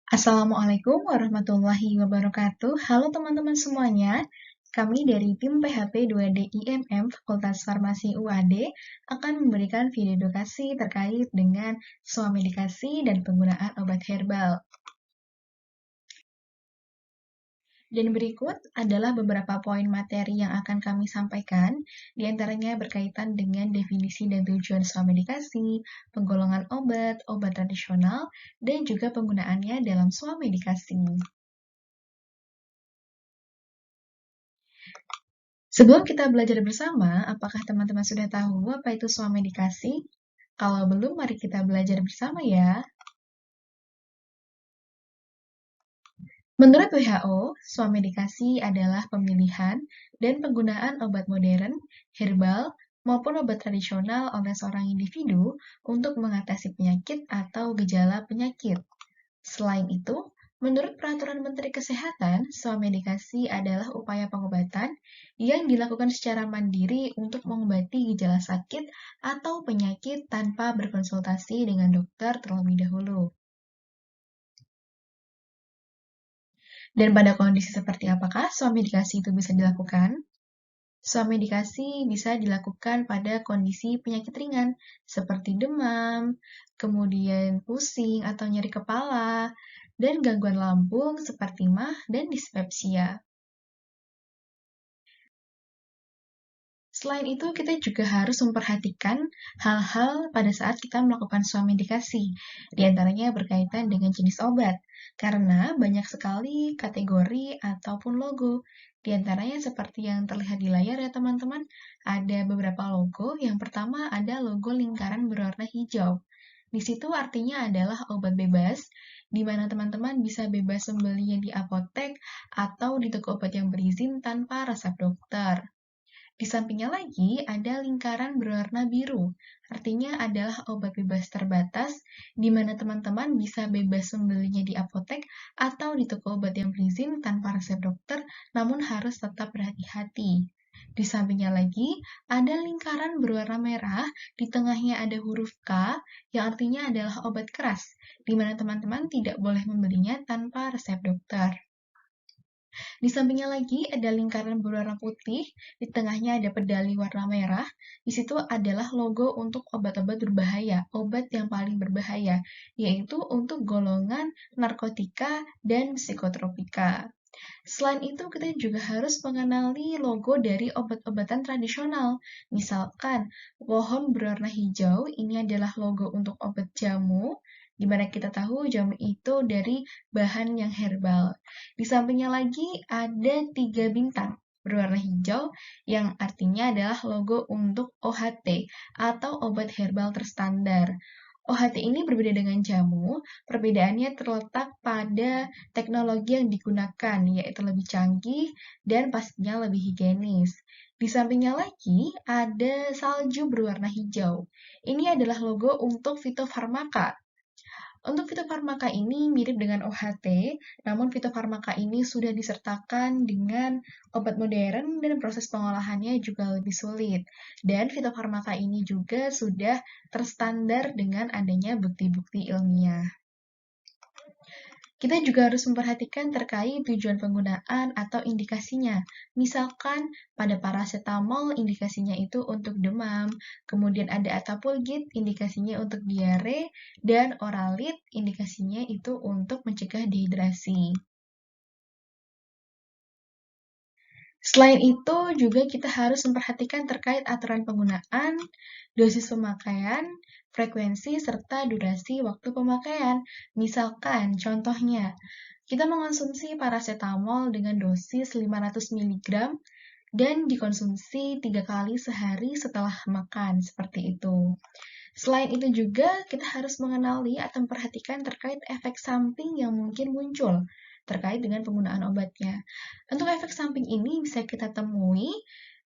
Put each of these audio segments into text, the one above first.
Assalamualaikum warahmatullahi wabarakatuh. Halo teman-teman semuanya. Kami dari tim PHP 2D IMM Fakultas Farmasi UAD akan memberikan video edukasi terkait dengan swamedikasi dan penggunaan obat herbal. Dan berikut adalah beberapa poin materi yang akan kami sampaikan, di antaranya berkaitan dengan definisi dan tujuan swamedikasi, penggolongan obat, obat tradisional, dan juga penggunaannya dalam swamedikasi. Sebelum kita belajar bersama, apakah teman-teman sudah tahu apa itu swamedikasi? Kalau belum, mari kita belajar bersama ya. Menurut WHO, swamedikasi adalah pemilihan dan penggunaan obat modern, herbal, maupun obat tradisional oleh seorang individu untuk mengatasi penyakit atau gejala penyakit. Selain itu, menurut Peraturan Menteri Kesehatan, swamedikasi adalah upaya pengobatan yang dilakukan secara mandiri untuk mengobati gejala sakit atau penyakit tanpa berkonsultasi dengan dokter terlebih dahulu. Dan pada kondisi seperti apakah swamedikasi itu bisa dilakukan? Swamedikasi bisa dilakukan pada kondisi penyakit ringan seperti demam, kemudian pusing atau nyeri kepala, dan gangguan lambung seperti MAH dan dispepsia. Selain itu, kita juga harus memperhatikan hal-hal pada saat kita melakukan swamedikasi, di antaranya berkaitan dengan jenis obat, karena banyak sekali kategori ataupun logo. Di antaranya seperti yang terlihat di layar ya teman-teman, ada beberapa logo. Yang pertama ada logo lingkaran berwarna hijau. Di situ artinya adalah obat bebas, di mana teman-teman bisa bebas membelinya di apotek atau di toko obat yang berizin tanpa resep dokter. Di sampingnya lagi ada lingkaran berwarna biru, artinya adalah obat bebas terbatas, di mana teman-teman bisa bebas membelinya di apotek atau di toko obat yang berizin tanpa resep dokter, namun harus tetap berhati-hati. Di sampingnya lagi ada lingkaran berwarna merah, di tengahnya ada huruf K, yang artinya adalah obat keras, di mana teman-teman tidak boleh membelinya tanpa resep dokter. Di sampingnya lagi ada lingkaran berwarna putih, di tengahnya ada pedali warna merah. Di situ adalah logo untuk obat-obat berbahaya, obat yang paling berbahaya, yaitu untuk golongan narkotika dan psikotropika. Selain itu, kita juga harus mengenali logo dari obat-obatan tradisional. Misalkan, pohon berwarna hijau, ini adalah logo untuk obat jamu, di mana kita tahu jamu itu dari bahan yang herbal. Di sampingnya lagi ada 3 bintang berwarna hijau yang artinya adalah logo untuk OHT atau obat herbal terstandar. OHT ini berbeda dengan jamu, perbedaannya terletak pada teknologi yang digunakan, yaitu lebih canggih dan pastinya lebih higienis. Di sampingnya lagi, ada salju berwarna hijau. Ini adalah logo untuk fitofarmaka. Untuk fitofarmaka ini mirip dengan OHT, namun fitofarmaka ini sudah disertakan dengan obat modern dan proses pengolahannya juga lebih sulit. Dan fitofarmaka ini juga sudah terstandar dengan adanya bukti-bukti ilmiah. Kita juga harus memperhatikan terkait tujuan penggunaan atau indikasinya. Misalkan pada paracetamol indikasinya itu untuk demam, kemudian ada Atapulgit indikasinya untuk diare, dan Oralit indikasinya itu untuk mencegah dehidrasi. Selain itu, juga kita harus memperhatikan terkait aturan penggunaan, dosis pemakaian, frekuensi, serta durasi waktu pemakaian. Misalkan, contohnya, kita mengonsumsi paracetamol dengan dosis 500 mg dan dikonsumsi 3 kali sehari setelah makan, seperti itu. Selain itu juga, kita harus mengenali atau memperhatikan terkait efek samping yang mungkin muncul terkait dengan penggunaan obatnya. Untuk efek samping ini bisa kita temui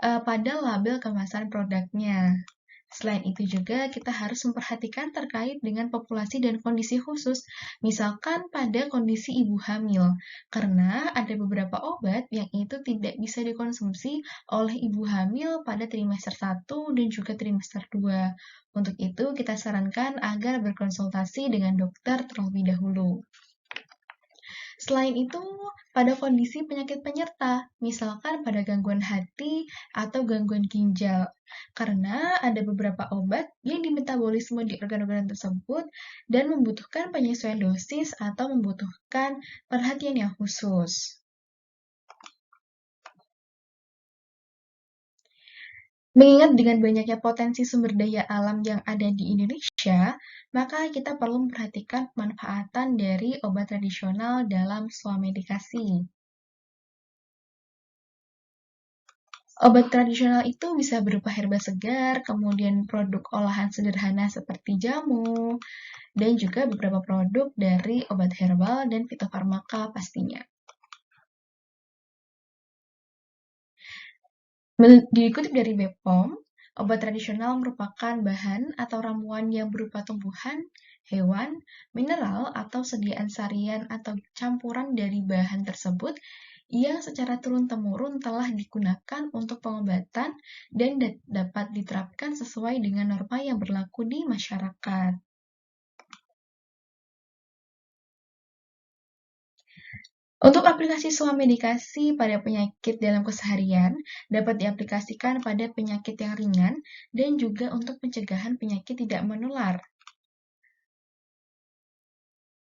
pada label kemasan produknya. Selain itu juga kita harus memperhatikan terkait dengan populasi dan kondisi khusus, misalkan pada kondisi ibu hamil, karena ada beberapa obat yang itu tidak bisa dikonsumsi oleh ibu hamil pada trimester 1 dan juga trimester 2. Untuk itu kita sarankan agar berkonsultasi dengan dokter terlebih dahulu. Selain itu, pada kondisi penyakit penyerta, misalkan pada gangguan hati atau gangguan ginjal, karena ada beberapa obat yang dimetabolisme di organ-organ tersebut dan membutuhkan penyesuaian dosis atau membutuhkan perhatian yang khusus. Mengingat dengan banyaknya potensi sumber daya alam yang ada di Indonesia, maka kita perlu memperhatikan pemanfaatan dari obat tradisional dalam swamedikasi. Obat tradisional itu bisa berupa herba segar, kemudian produk olahan sederhana seperti jamu, dan juga beberapa produk dari obat herbal dan fitofarmaka pastinya. Dikutip dari BPOM, obat tradisional merupakan bahan atau ramuan yang berupa tumbuhan, hewan, mineral, atau sediaan sarian atau campuran dari bahan tersebut yang secara turun-temurun telah digunakan untuk pengobatan dan dapat diterapkan sesuai dengan norma yang berlaku di masyarakat. Untuk aplikasi swamedikasi pada penyakit dalam keseharian dapat diaplikasikan pada penyakit yang ringan dan juga untuk pencegahan penyakit tidak menular.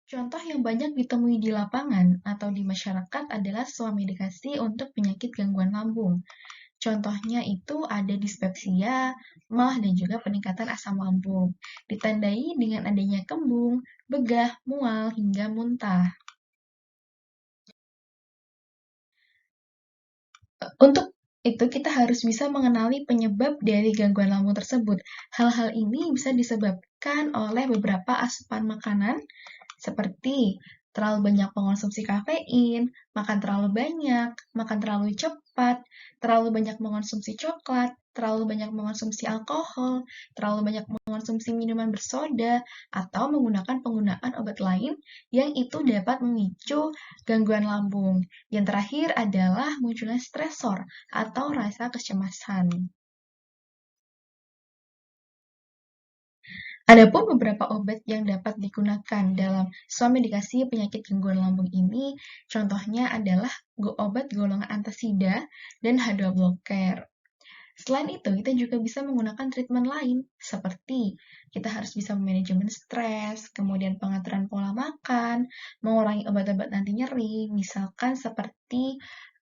Contoh yang banyak ditemui di lapangan atau di masyarakat adalah swamedikasi untuk penyakit gangguan lambung. Contohnya itu ada dispepsia, MAH, dan juga peningkatan asam lambung, ditandai dengan adanya kembung, begah, mual, hingga muntah. Untuk itu kita harus bisa mengenali penyebab dari gangguan lambung tersebut. Hal-hal ini bisa disebabkan oleh beberapa asupan makanan seperti terlalu banyak mengonsumsi kafein, makan terlalu banyak, makan terlalu cepat, terlalu banyak mengonsumsi coklat, terlalu banyak mengonsumsi alkohol, terlalu banyak mengonsumsi minuman bersoda, atau menggunakan penggunaan obat lain yang itu dapat memicu gangguan lambung. Yang terakhir adalah munculnya stresor atau rasa kecemasan. Adapun beberapa obat yang dapat digunakan dalam swamedikasi penyakit gangguan lambung ini, contohnya adalah obat golongan antasida dan H2 blocker. Selain itu, kita juga bisa menggunakan treatment lain, seperti kita harus bisa manajemen stres, kemudian pengaturan pola makan, mengurangi obat-obat anti nyeri, misalkan seperti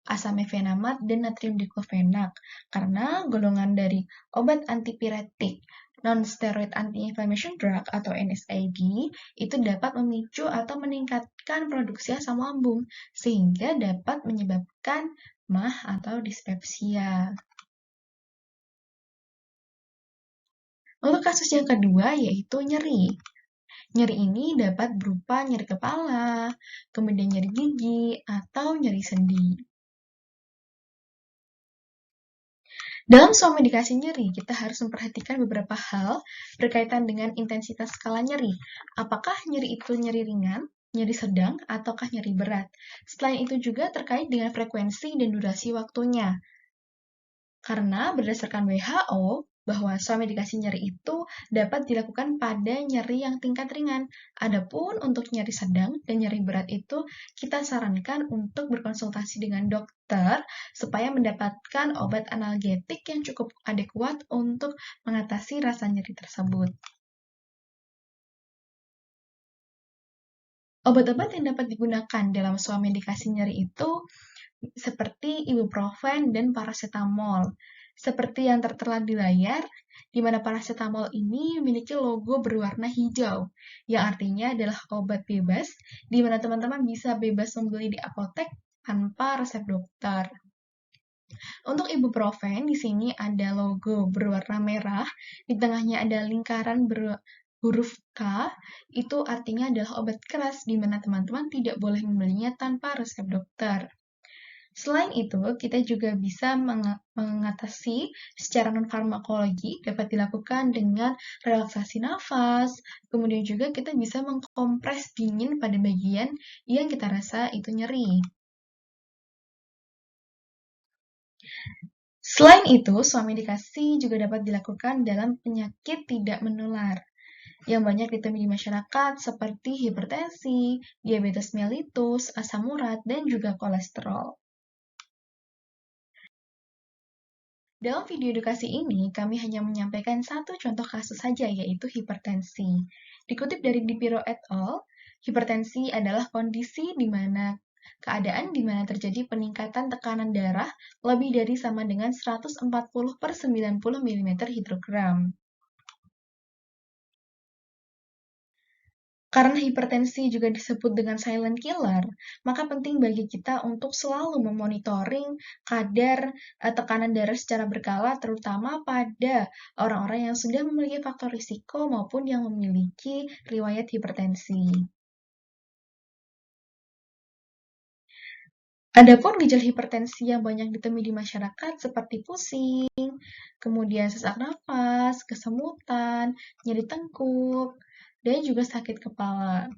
asam mefenamat dan natrium diklofenak, karena golongan dari obat antipiretik non-steroid anti-inflammation drug atau NSAID itu dapat memicu atau meningkatkan produksi asam lambung, sehingga dapat menyebabkan MAH atau dispepsia. Untuk kasus yang kedua yaitu nyeri. Nyeri ini dapat berupa nyeri kepala, kemudian nyeri gigi, atau nyeri sendi. Dalam swamedikasi nyeri, kita harus memperhatikan beberapa hal berkaitan dengan intensitas skala nyeri. Apakah nyeri itu nyeri ringan, nyeri sedang, ataukah nyeri berat? Selain itu juga terkait dengan frekuensi dan durasi waktunya. Karena berdasarkan WHO, bahwa swamedikasi nyeri itu dapat dilakukan pada nyeri yang tingkat ringan. Adapun untuk nyeri sedang dan nyeri berat itu kita sarankan untuk berkonsultasi dengan dokter supaya mendapatkan obat analgetik yang cukup adekuat untuk mengatasi rasa nyeri tersebut. Obat-obat yang dapat digunakan dalam swamedikasi nyeri itu seperti ibuprofen dan paracetamol. Seperti yang tertera di layar, di mana paracetamol ini memiliki logo berwarna hijau, yang artinya adalah obat bebas, di mana teman-teman bisa bebas membeli di apotek tanpa resep dokter. Untuk ibuprofen, di sini ada logo berwarna merah, di tengahnya ada lingkaran huruf K, itu artinya adalah obat keras, di mana teman-teman tidak boleh membelinya tanpa resep dokter. Selain itu, kita juga bisa mengatasi secara non-farmakologi dapat dilakukan dengan relaksasi nafas, kemudian juga kita bisa mengkompres dingin pada bagian yang kita rasa itu nyeri. Selain itu, swamedikasi juga dapat dilakukan dalam penyakit tidak menular. yang banyak ditemui di masyarakat seperti hipertensi, diabetes mellitus, asam urat, dan juga kolesterol. Dalam video edukasi ini, kami hanya menyampaikan satu contoh kasus saja, yaitu hipertensi. Dikutip dari Dipiro et al., hipertensi adalah kondisi di mana keadaan di mana terjadi peningkatan tekanan darah lebih dari sama dengan 140/90 mm hidrogram. Karena hipertensi juga disebut dengan silent killer, maka penting bagi kita untuk selalu memonitoring kadar tekanan darah secara berkala, terutama pada orang-orang yang sudah memiliki faktor risiko maupun yang memiliki riwayat hipertensi. Adapun gejala hipertensi yang banyak ditemui di masyarakat seperti pusing, kemudian sesak napas, kesemutan, nyeri tengkuk, dan juga sakit kepala.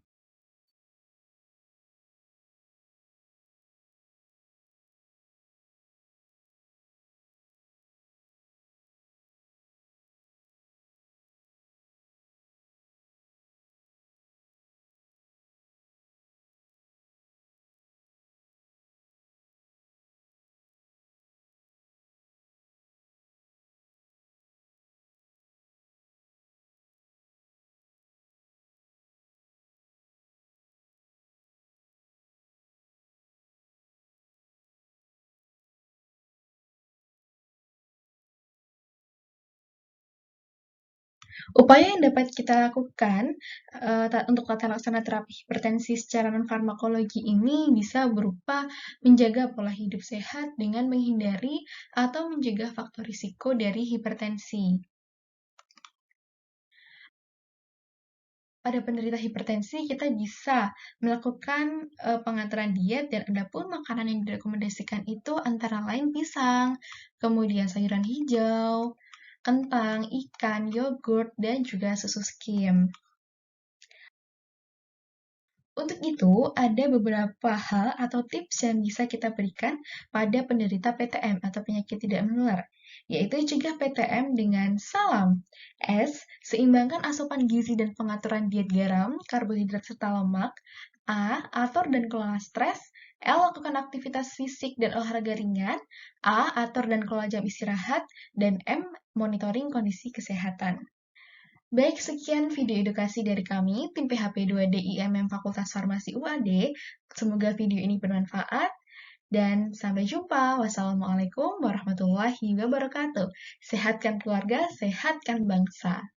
Upaya yang dapat kita lakukan untuk tata laksana terapi hipertensi secara non-farmakologi ini bisa berupa menjaga pola hidup sehat dengan menghindari atau mencegah faktor risiko dari hipertensi. Pada penderita hipertensi, kita bisa melakukan pengaturan diet dan adapun makanan yang direkomendasikan itu antara lain pisang, kemudian sayuran hijau, kentang, ikan, yogurt, dan juga susu skim. Untuk itu, ada beberapa hal atau tips yang bisa kita berikan pada penderita PTM atau penyakit tidak menular, yaitu cegah PTM dengan salam. S. Seimbangkan asupan gizi dan pengaturan diet garam, karbohidrat, serta lemak. A. Atur dan kelola stres. L. Lakukan aktivitas fisik dan olahraga ringan. A. Atur dan kelola jam istirahat. Dan M. Monitoring kondisi kesehatan. Baik, sekian video edukasi dari kami, tim PHP2DIMM Fakultas Farmasi UAD. Semoga video ini bermanfaat, dan sampai jumpa. Wassalamualaikum warahmatullahi wabarakatuh. Sehatkan keluarga, sehatkan bangsa.